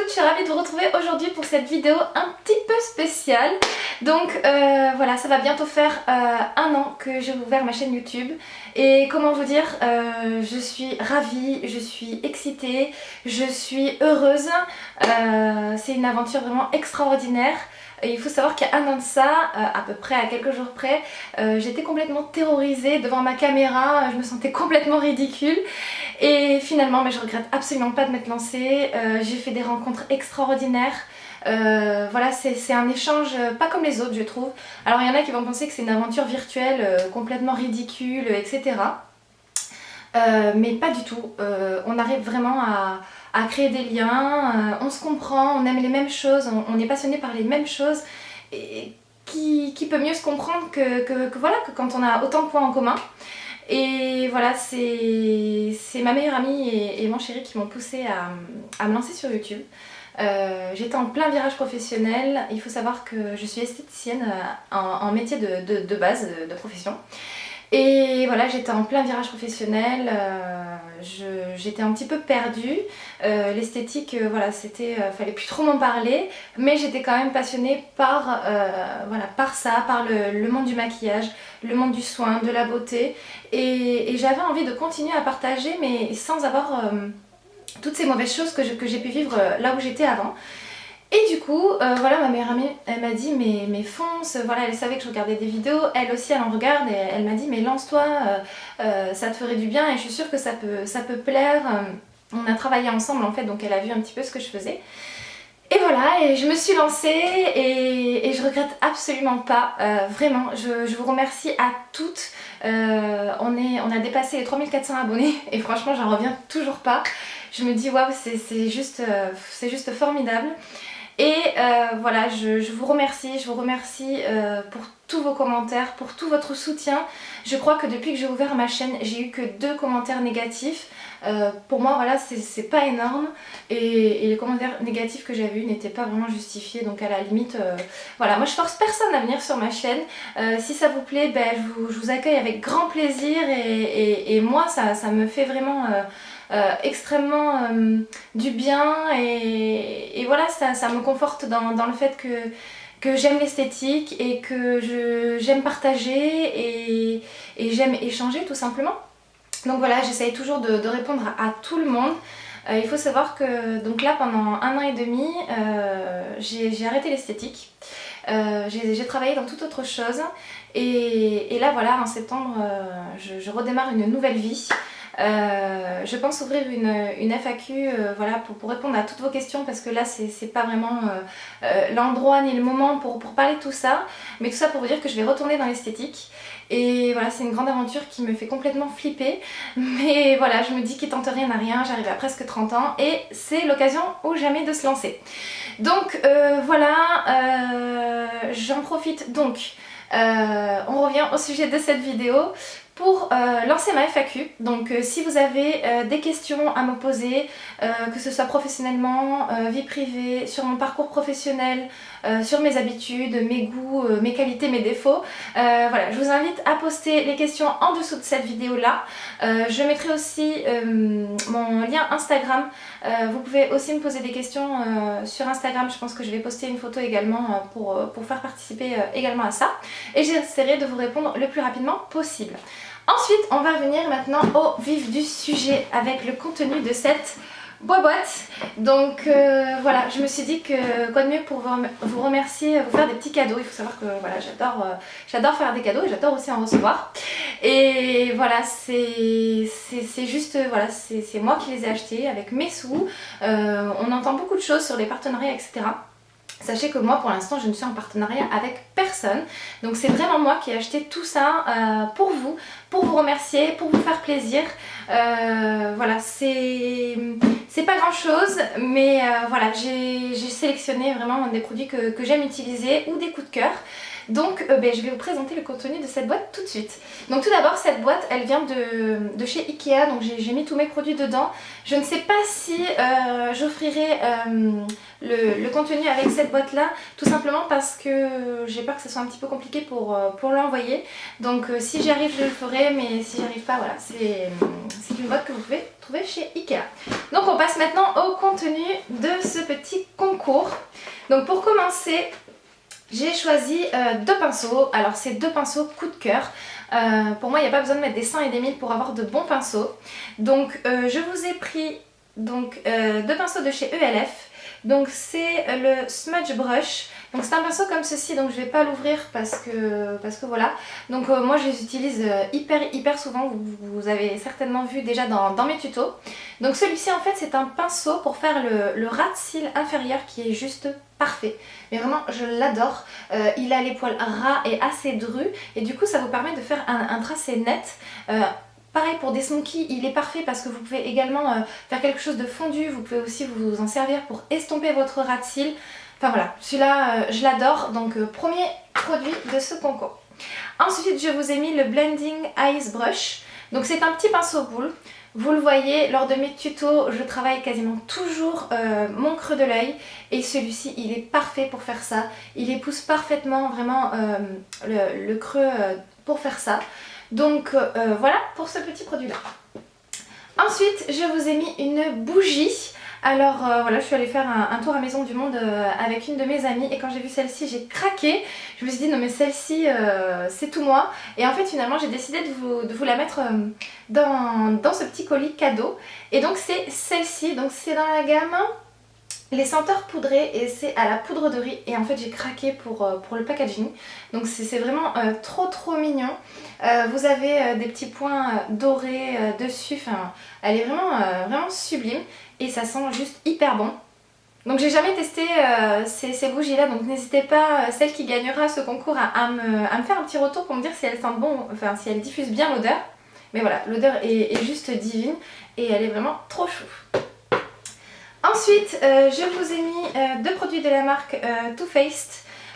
toutes, je suis ravie de vous retrouver aujourd'hui pour cette vidéo un petit peu spéciale. Donc voilà, ça va bientôt faire 1 an que j'ai ouvert ma chaîne YouTube. Et comment vous dire, je suis ravie, je suis excitée, je suis heureuse. C'est une aventure vraiment extraordinaire. Et il faut savoir qu'il y a 1 an de ça, à peu près à quelques jours près, j'étais complètement terrorisée devant ma caméra, je me sentais complètement ridicule. Et finalement, mais je regrette absolument pas de m'être lancée, j'ai fait des rencontres extraordinaires. Voilà, c'est un échange pas comme les autres, je trouve. Alors il y en a qui vont penser que c'est une aventure virtuelle complètement ridicule, etc. Mais pas du tout. On arrive vraiment à créer des liens, on se comprend, on aime les mêmes choses, on est passionné par les mêmes choses. Et qui peut mieux se comprendre voilà, que quand on a autant de points en commun. Et voilà, c'est ma meilleure amie et mon chéri qui m'ont poussée à me lancer sur YouTube. J'étais en plein virage professionnel. Il faut savoir que je suis esthéticienne en métier de base, de profession. Et voilà, j'étais en plein virage professionnel, j'étais un petit peu perdue. L'esthétique, voilà, fallait plus trop m'en parler, mais j'étais quand même passionnée par, voilà, par ça, par le monde du maquillage, le monde du soin, de la beauté. Et j'avais envie de continuer à partager, mais sans avoir toutes ces mauvaises choses que j'ai pu vivre là où j'étais avant. Et du coup, voilà, ma meilleure amie, elle m'a dit mais fonce, voilà, elle savait que je regardais des vidéos, elle aussi elle en regarde et elle m'a dit mais lance-toi, ça te ferait du bien et je suis sûre que ça peut plaire. On a travaillé ensemble en fait, donc elle a vu un petit peu ce que je faisais. Et voilà, et je me suis lancée et je regrette absolument pas, vraiment, je vous remercie à toutes. On a dépassé les 3400 abonnés et franchement j'en reviens toujours pas. Je me dis waouh, c'est juste formidable. Et voilà, je vous remercie pour tous vos commentaires, pour tout votre soutien. Je crois que depuis que j'ai ouvert ma chaîne, j'ai eu que 2 commentaires négatifs. Pour moi, voilà, c'est pas énorme. Et les commentaires négatifs que j'avais eus n'étaient pas vraiment justifiés. Donc à la limite, voilà, moi je force personne à venir sur ma chaîne. Si ça vous plaît, ben, je vous accueille avec grand plaisir. Et moi, ça me fait vraiment... extrêmement du bien et voilà, ça me conforte dans le fait que j'aime l'esthétique et que j'aime partager et j'aime échanger tout simplement. Donc voilà, j'essaye toujours de répondre à tout le monde. Il faut savoir que donc là pendant 1 an et demi j'ai arrêté l'esthétique. J'ai travaillé dans toute autre chose et là voilà, en septembre je redémarre une nouvelle vie. Je pense ouvrir une FAQ voilà, pour répondre à toutes vos questions parce que là c'est pas vraiment l'endroit ni le moment pour parler de tout ça, mais tout ça pour vous dire que je vais retourner dans l'esthétique et voilà, c'est une grande aventure qui me fait complètement flipper, mais voilà, je me dis qu'il tente rien à rien, j'arrive à presque 30 ans et c'est l'occasion ou jamais de se lancer. Donc voilà, j'en profite donc, on revient au sujet de cette vidéo pour lancer ma FAQ. Donc si vous avez des questions à me poser, que ce soit professionnellement, vie privée, sur mon parcours professionnel, sur mes habitudes, mes goûts, mes qualités, mes défauts, voilà, je vous invite à poster les questions en dessous de cette vidéo là. Je mettrai aussi mon lien Instagram. Vous pouvez aussi me poser des questions sur Instagram. Je pense que je vais poster une photo également pour faire participer également à ça. Et j'essaierai de vous répondre le plus rapidement possible. Ensuite, on va venir maintenant au vif du sujet avec le contenu de cette boîte. Donc voilà, je me suis dit que quoi de mieux pour vous remercier, vous faire des petits cadeaux. Il faut savoir que voilà, j'adore faire des cadeaux et j'adore aussi en recevoir. Et voilà, c'est juste, voilà, c'est moi qui les ai achetés avec mes sous. On entend beaucoup de choses sur les partenariats, etc. Sachez que moi pour l'instant je ne suis en partenariat avec personne, donc c'est vraiment moi qui ai acheté tout ça pour vous remercier, pour vous faire plaisir. Voilà, c'est pas grand chose, mais voilà, j'ai sélectionné vraiment des produits que j'aime utiliser ou des coups de cœur. Donc je vais vous présenter le contenu de cette boîte tout de suite. Donc tout d'abord, cette boîte elle vient de chez Ikea, donc j'ai mis tous mes produits dedans. Je ne sais pas si j'offrirai le contenu avec cette boîte là, tout simplement parce que j'ai peur que ce soit un petit peu compliqué pour l'envoyer. Donc si j'y arrive je le ferai, mais si j'y arrive pas, voilà, c'est une boîte que vous pouvez trouver chez Ikea. Donc on passe maintenant au contenu de ce petit concours. Donc pour commencer, j'ai choisi deux pinceaux. Alors c'est deux pinceaux coup de cœur. Pour moi il n'y a pas besoin de mettre des 100 et des 1000 pour avoir de bons pinceaux. Donc je vous ai pris deux pinceaux de chez ELF. Donc c'est le Smudge Brush. Donc c'est un pinceau comme ceci, donc je ne vais pas l'ouvrir parce que voilà. Donc moi je les utilise hyper souvent, vous avez certainement vu déjà dans mes tutos. Donc celui-ci en fait c'est un pinceau pour faire le ras de cils inférieur qui est juste parfait. Mais vraiment je l'adore, il a les poils ras et assez drus et du coup ça vous permet de faire un tracé net. Pareil pour des smokies, il est parfait parce que vous pouvez également faire quelque chose de fondu, vous pouvez aussi vous en servir pour estomper votre ras de cils. Enfin voilà, celui-là je l'adore, donc premier produit de ce concours. Ensuite je vous ai mis le Blending Eyes Brush, donc c'est un petit pinceau boule. Vous le voyez, lors de mes tutos, je travaille quasiment toujours mon creux de l'œil et celui-ci il est parfait pour faire ça. Il épouse parfaitement vraiment le creux pour faire ça. Donc voilà pour ce petit produit là. Ensuite je vous ai mis une bougie. Alors voilà, je suis allée faire un tour à Maison du Monde avec une de mes amies et quand j'ai vu celle-ci j'ai craqué. Je me suis dit non mais celle-ci c'est tout moi. Et en fait finalement j'ai décidé de vous la mettre dans ce petit colis cadeau. Et donc c'est celle-ci, donc c'est dans la gamme les senteurs poudrées et c'est à la poudre de riz. Et en fait j'ai craqué pour le packaging. Donc c'est vraiment trop mignon. Vous avez des petits points dorés dessus, enfin elle est vraiment sublime. Et ça sent juste hyper bon. Donc j'ai jamais testé ces bougies là, donc n'hésitez pas, celle qui gagnera ce concours à me faire un petit retour pour me dire si elles sentent bon, enfin si elles diffusent bien l'odeur. Mais voilà, l'odeur est juste divine et elle est vraiment trop chou. Ensuite je vous ai mis deux produits de la marque Too Faced.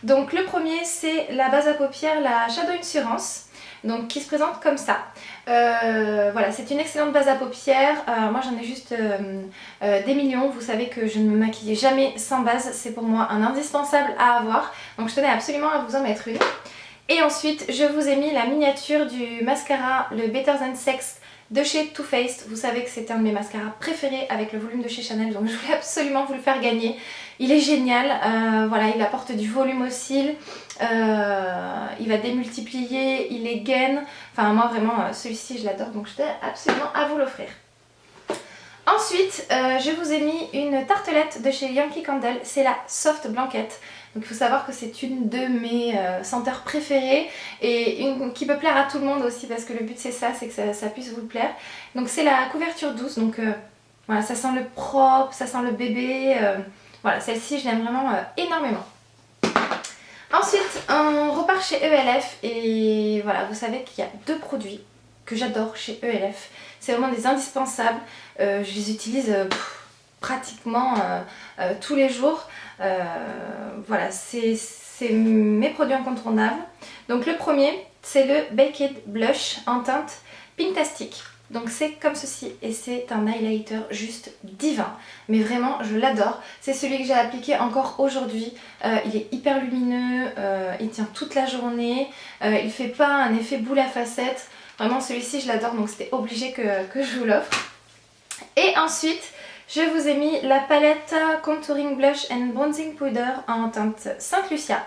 Donc le premier c'est la base à paupières, la Shadow Insurance. Donc qui se présente comme ça. Voilà, c'est une excellente base à paupières. Moi j'en ai juste des millions. Vous savez que je ne me maquille jamais sans base. C'est pour moi un indispensable à avoir. Donc je tenais absolument à vous en mettre une. Et ensuite je vous ai mis la miniature du mascara, le Better Than Sex de chez Too Faced. Vous savez que c'est un de mes mascaras préférés avec le volume de chez Chanel. Donc je voulais absolument vous le faire gagner. Il est génial, voilà, il apporte du volume aux cils, il va démultiplier, il est gaine. Enfin moi vraiment celui-ci je l'adore, donc je tiens absolument à vous l'offrir. Ensuite je vous ai mis une tartelette de chez Yankee Candle, c'est la Soft Blanquette. Donc il faut savoir que c'est une de mes senteurs préférées et une qui peut plaire à tout le monde aussi parce que le but c'est ça, c'est que ça puisse vous plaire. Donc c'est la couverture douce, donc voilà, ça sent le propre, ça sent le bébé. Voilà, celle-ci je l'aime vraiment énormément. Ensuite on repart chez ELF et voilà, vous savez qu'il y a deux produits que j'adore chez ELF. C'est vraiment des indispensables, je les utilise pratiquement tous les jours. Voilà, c'est mes produits incontournables. Donc le premier c'est le Baked Blush en teinte Pinktastic. Donc c'est comme ceci et c'est un highlighter juste divin. Mais vraiment je l'adore. C'est celui que j'ai appliqué encore aujourd'hui. Il est hyper lumineux, il tient toute la journée. Il fait pas un effet boule à facettes. Vraiment celui-ci je l'adore, donc c'était obligé que je vous l'offre. Et ensuite je vous ai mis la palette Contouring Blush and Bronzing Powder en teinte Saint Lucia.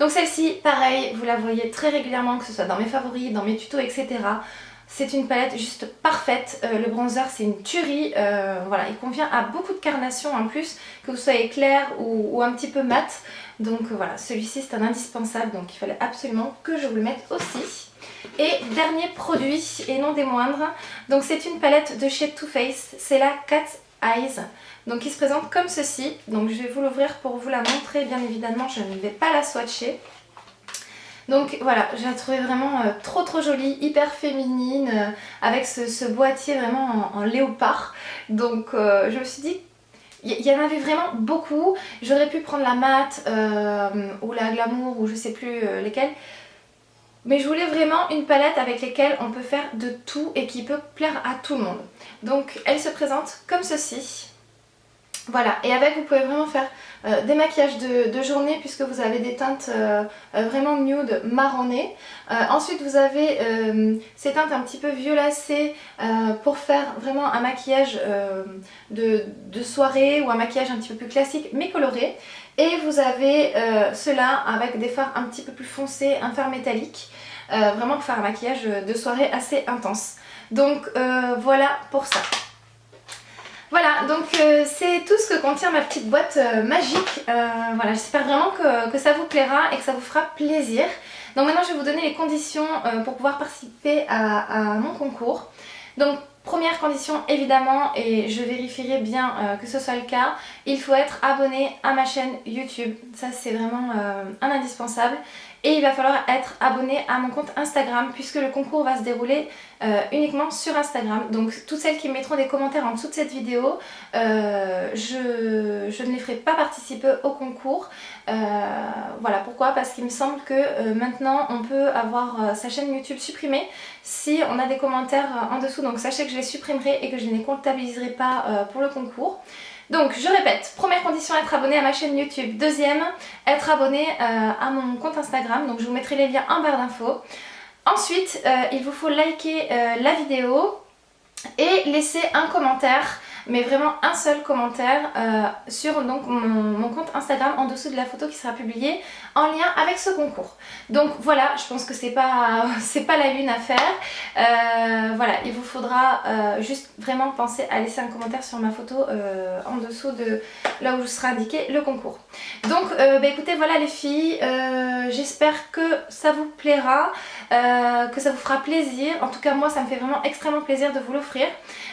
Donc celle-ci pareil, vous la voyez très régulièrement, que ce soit dans mes favoris, dans mes tutos, etc. C'est une palette juste parfaite. Le bronzer c'est une tuerie, voilà, il convient à beaucoup de carnations en plus, que vous soyez clair ou un petit peu mat. Donc voilà, celui-ci c'est un indispensable, donc il fallait absolument que je vous le mette aussi. Et dernier produit, et non des moindres, donc c'est une palette de chez Too Faced, c'est la Cat's Eyes. Donc qui se présente comme ceci, donc je vais vous l'ouvrir pour vous la montrer, bien évidemment je ne vais pas la swatcher. Donc voilà, je la trouvais vraiment trop jolie, hyper féminine, avec ce boîtier vraiment en léopard. Donc je me suis dit, il y en avait vraiment beaucoup. J'aurais pu prendre la mat ou la glamour ou je sais plus lesquelles. Mais je voulais vraiment une palette avec lesquelles on peut faire de tout et qui peut plaire à tout le monde. Donc elle se présente comme ceci. Voilà, et avec vous pouvez vraiment faire des maquillages de journée puisque vous avez des teintes vraiment nude marronnées. Ensuite vous avez ces teintes un petit peu violacées pour faire vraiment un maquillage de soirée ou un maquillage un petit peu plus classique mais coloré. Et vous avez ceux-là avec des fards un petit peu plus foncés, un fard métallique, vraiment pour faire un maquillage de soirée assez intense. Donc voilà pour ça. Voilà, donc c'est tout ce que contient ma petite boîte magique. Voilà, j'espère vraiment que ça vous plaira et que ça vous fera plaisir. Donc maintenant je vais vous donner les conditions pour pouvoir participer à mon concours. Donc première condition évidemment, et je vérifierai bien que ce soit le cas, il faut être abonné à ma chaîne YouTube. Ça c'est vraiment un indispensable. Et il va falloir être abonné à mon compte Instagram puisque le concours va se dérouler uniquement sur Instagram. Donc toutes celles qui me mettront des commentaires en dessous de cette vidéo, je ne les ferai pas participer au concours. Voilà pourquoi, parce qu'il me semble que maintenant on peut avoir sa chaîne YouTube supprimée si on a des commentaires en dessous. Donc sachez que je les supprimerai et que je ne les comptabiliserai pas pour le concours. Donc je répète, première condition, être abonné à ma chaîne YouTube. Deuxième, être abonné à mon compte Instagram. Donc je vous mettrai les liens en barre d'infos. Ensuite, il vous faut liker la vidéo et laisser un commentaire, mais vraiment un seul commentaire sur donc, mon compte Instagram en dessous de la photo qui sera publiée en lien avec ce concours. Donc voilà, je pense que c'est pas la lune à faire. Voilà, il vous faudra juste vraiment penser à laisser un commentaire sur ma photo en dessous de là où je sera indiqué le concours. Donc bah écoutez, voilà les filles, j'espère que ça vous plaira, que ça vous fera plaisir. En tout cas moi ça me fait vraiment extrêmement plaisir de vous l'offrir.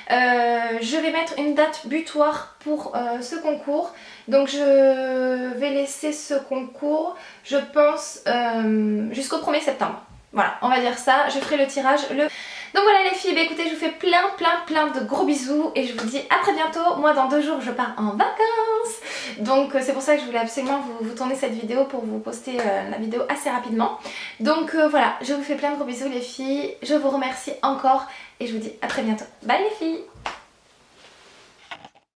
Je vais mettre une date butoir pour ce concours. Donc je vais laisser ce concours, je pense, jusqu'au 1er septembre. Voilà, on va dire ça. Je ferai le tirage le... Donc voilà les filles, bah écoutez, je vous fais plein de gros bisous et je vous dis à très bientôt. Moi dans 2 jours je pars en vacances. Donc c'est pour ça que je voulais absolument vous tourner cette vidéo pour vous poster la vidéo assez rapidement. Donc voilà, je vous fais plein de gros bisous les filles. Je vous remercie encore et je vous dis à très bientôt. Bye les filles!